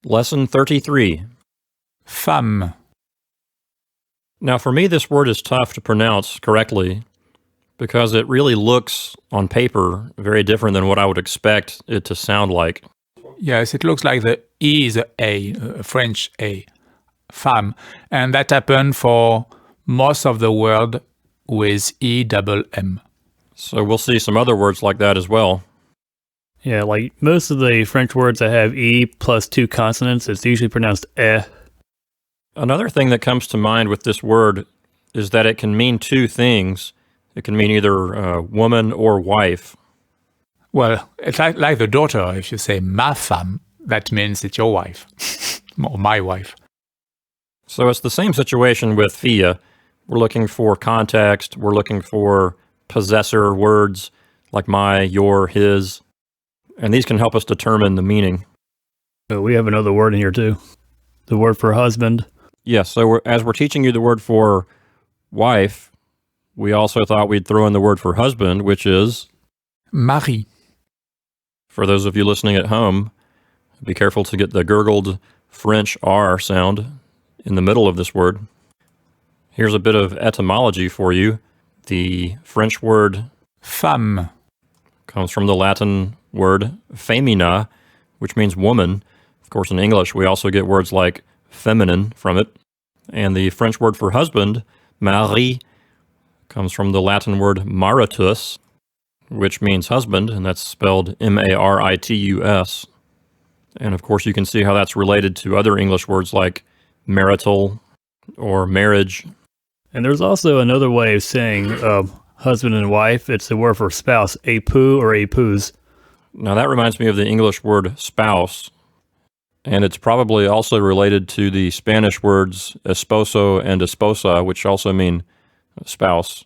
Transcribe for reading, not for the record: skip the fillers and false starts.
Lesson 33. Femme. Now for me, this word is tough to pronounce correctly because it really looks on paper very different than what I would expect it to sound like. Yes, it looks like the E is a French A. Femme. And that happened for most of the world with E-double-M. So we'll see some other words like that as well. Yeah, like most of the French words that have E plus two consonants, it's usually pronounced eh. Another thing that comes to mind with this word is that it can mean two things. It can mean either woman or wife. Well, it's like the daughter. If you say ma femme, that means it's your wife or my wife. So it's the same situation with fille. We're looking for context. We're looking for possessor words like my, your, his. And these can help us determine the meaning. But we have another word in here too. The word for husband. Yes, so as we're teaching you the word for wife, we also thought we'd throw in the word for husband, which is Mari. For those of you listening at home, be careful to get the gurgled French R sound in the middle of this word. Here's a bit of etymology for you. The French word Femme comes from the Latin word femina, which means woman. Of course, in English, we also get words like feminine from it. And the French word for husband, mari, comes from the Latin word maritus, which means husband, and that's spelled M-A-R-I-T-U-S. And of course, you can see how that's related to other English words like marital or marriage. And there's also another way of saying husband and wife. It's the word for spouse, époux or épouse. Now that reminds me of the English word spouse, and it's probably also related to the Spanish words esposo and esposa, which also mean spouse.